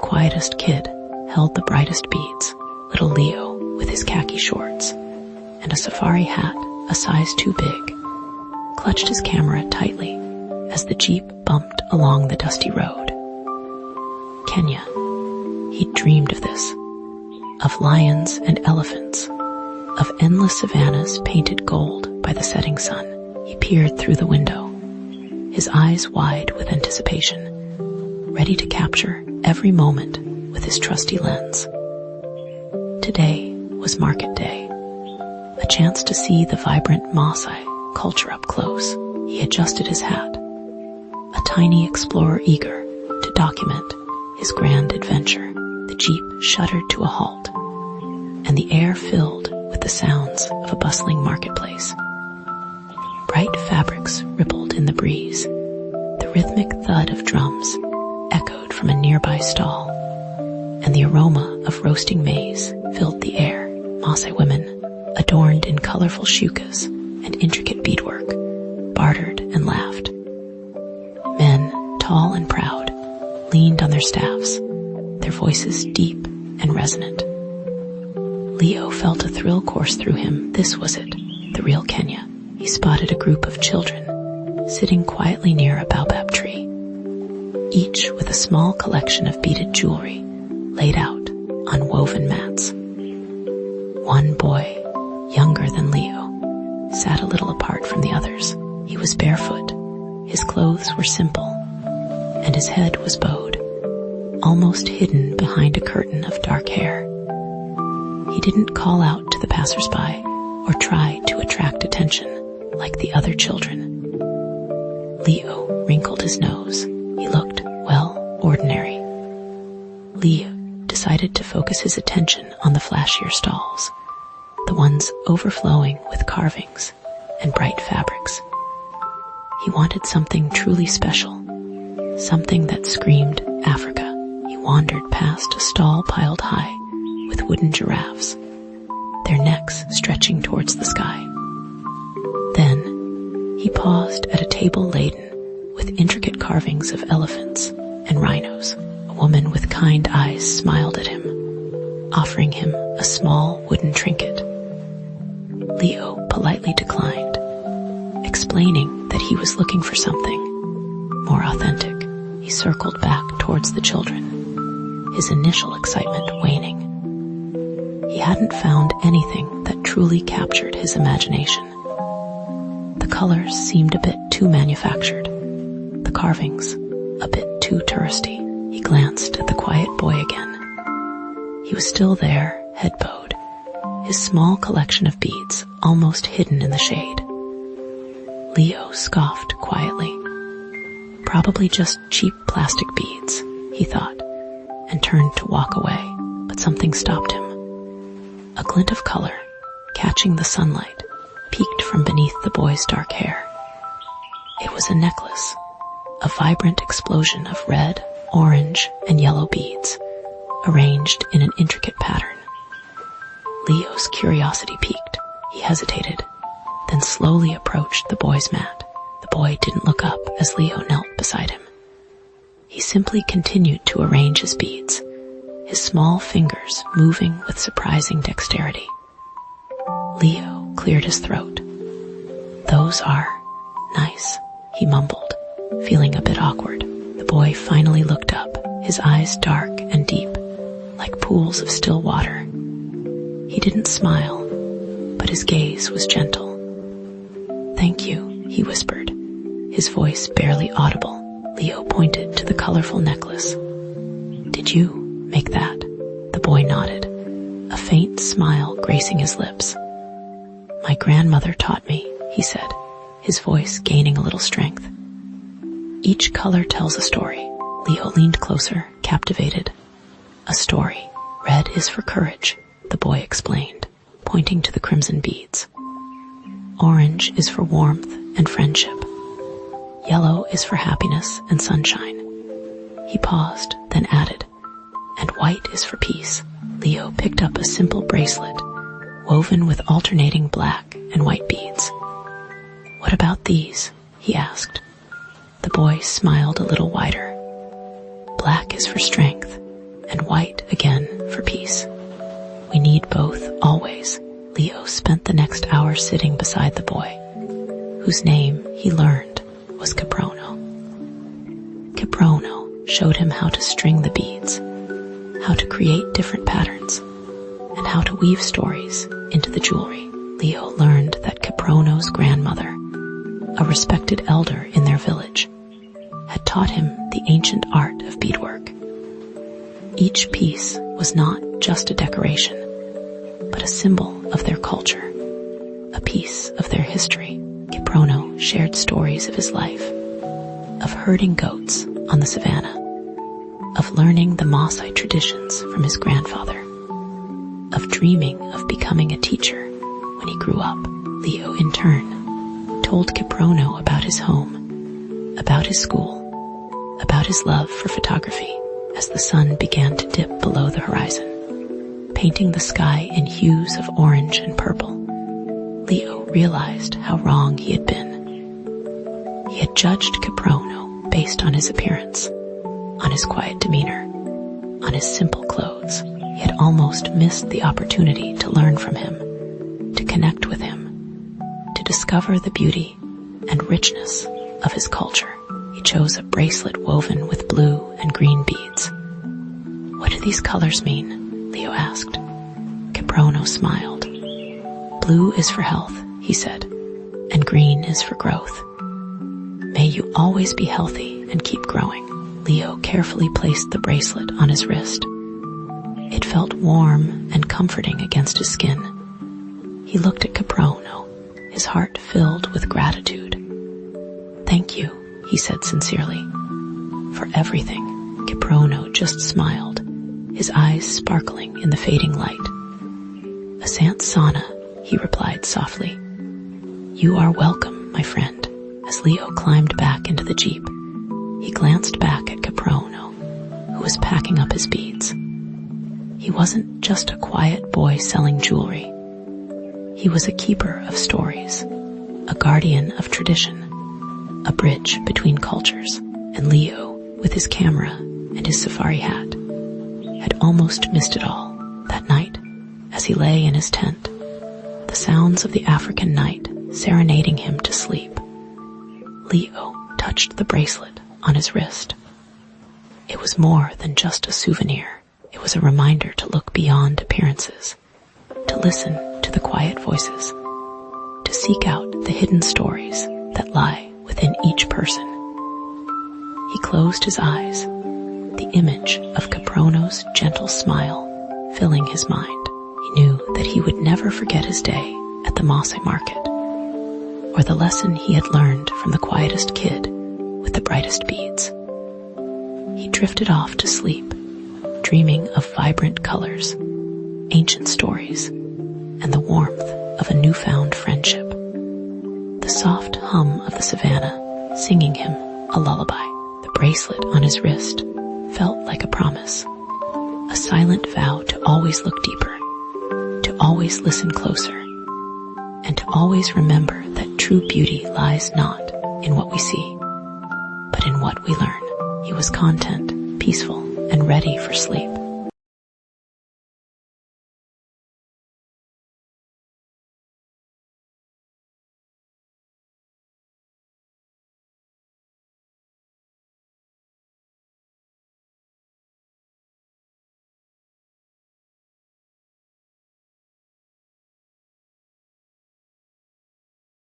quietest kid held the brightest beads, little Leo with his khaki shorts and a safari hat a size too big, clutched his camera tightly as the Jeep bumped along the dusty road. Kenya. He'd dreamed of this, of lions and elephants, of endless savannas painted gold by the setting sun. He peered through the window, his eyes wide with anticipation, ready to capture every moment with his trusty lens. Today was market day, a chance to see the vibrant Maasai culture up close. He adjusted his hat, a tiny explorer eager to document his grand adventure. The Jeep shuddered to a halt, and the air filled with the sounds of a bustling marketplace. Bright fabrics rippled in the breeze. The rhythmic thud of drums echoed from a nearby stall, and the aroma of roasting maize filled the air. Maasai women, adorned in colorful shukas and intricate beadwork, bartered and laughed. Men, tall and proud, leaned on their staffs, their voices deep and resonant. Leo felt a thrill course through him. This was it, the real Kenya. He spotted a group of children sitting quietly near a baobab tree, each with a small collection of beaded jewelry laid out on woven mats. One boy, younger than Leo, sat a little apart from the others. He was barefoot, his clothes were simple, and his head was bowed, almost hidden behind a curtain of dark hair. He didn't call out to the passersby or try to attract attention like the other children. Leo wrinkled his nose. He looked, well, ordinary. Leo decided to focus his attention on the flashier stalls, the ones overflowing with carvings and bright fabrics. He wanted something truly special, something that screamed Africa. He wandered past a stall piled high with wooden giraffes, their necks stretching towards the sky. Then he paused at a table laden with intricate carvings of elephants and rhinos. A woman with kind eyes smiled at him, offering him a small wooden trinket. Leo politely declined, explaining that he was looking for something more authentic. He circled back towards the children, his initial excitement waning. He hadn't found anything that truly captured his imagination. The colors seemed a bit too manufactured, the carvings a bit too touristy. He glanced at the quiet boy again. He was still there, head bowed, his small collection of beads almost hidden in the shade. Leo scoffed quietly. Probably just cheap plastic beads, he thought, and turned to walk away, but something stopped him. A glint of color, catching the sunlight, peeked from beneath the boy's dark hair. It was a necklace, a vibrant explosion of red, orange, and yellow beads, arranged in an intricate pattern. Leo's curiosity piqued. He hesitated, then slowly approached the boy's mat. The boy didn't look up as Leo knelt beside him. He simply continued to arrange his beads, his small fingers moving with surprising dexterity. Leo cleared his throat. "Those are nice," he mumbled, feeling a bit awkward. The boy finally looked up, his eyes dark and deep, like pools of still water. He didn't smile, but his gaze was gentle. "Thank you," he whispered, his voice barely audible. Leo pointed to the colorful necklace. "Did you make that?" The boy nodded, a faint smile gracing his lips. "My grandmother taught me," he said, his voice gaining a little strength. "Each color tells a story." Leo leaned closer, captivated. "A story. Red is for courage," the boy explained, pointing to the crimson beads. "Orange is for warmth and friendship. Yellow is for happiness and sunshine." He paused, then added, "And white is for peace." Leo picked up a simple bracelet, woven with alternating black and white beads. "What about these?" he asked. The boy smiled a little wider. "Black is for strength, and white again for peace. We need both, always. Leo spent the next hour sitting beside the boy, whose name, he learned, was Caprono. Caprono showed him how to string the beads, how to create different patterns, and how to weave stories into the jewelry. Leo learned that Caprono's grandmother, a respected elder in their village, had taught him the ancient art of beadwork. Each piece was not just a decoration, but a symbol of their culture, a piece of their history. Caprono shared stories of his life, of herding goats on the savannah, of learning the Maasai traditions from his grandfather, of dreaming of becoming a teacher when he grew up. Leo, in turn, told Caprono about his home, about his school, about his love for photography as the sun began to dip below the horizon, painting the sky in hues of orange and purple. Leo realized how wrong he had been. He had judged Caprono based on his appearance, on his quiet demeanor, on his simple clothes. He had almost missed the opportunity to learn from him, to connect with him, to discover the beauty and richness of his culture. He chose a bracelet woven with blue and green beads. "What do these colors mean?" Leo asked. Caprono smiled. "Blue is for health," he said, "and green is for growth. May you always be healthy and keep growing." Leo carefully placed the bracelet on his wrist. It felt warm and comforting against his skin. He looked at Caprono, his heart filled with gratitude. "Thank you," he said sincerely, "for everything." Caprono just smiled, his eyes sparkling in the fading light. "Asante Sana," he replied softly. "You are welcome, my friend." As Leo climbed back into the jeep, he glanced back at Caprono, who was packing up his beads. He wasn't just a quiet boy selling jewelry. He was a keeper of stories, a guardian of tradition, a bridge between cultures. And Leo, with his camera and his safari hat, had almost missed it all. That night, as he lay in his tent, the sounds of the African night serenading him to sleep, Leo touched the bracelet on his wrist. It was more than just a souvenir. It was a reminder to look beyond appearances, to listen to the quiet voices, to seek out the hidden stories that lie within each person. He closed his eyes, the image of Caprono's gentle smile filling his mind. He knew that he would never forget his day at the Maasai market, or the lesson he had learned from the quietest kid with the brightest beads. He drifted off to sleep, dreaming of vibrant colors, ancient stories, and the warmth of a newfound friendship. The soft hum of the savannah singing him a lullaby. The bracelet on his wrist felt like a promise, a silent vow to always look deeper, to always listen closer, and to always remember that true beauty lies not in what we see, but in what we learn. He was content, peaceful, and ready for sleep.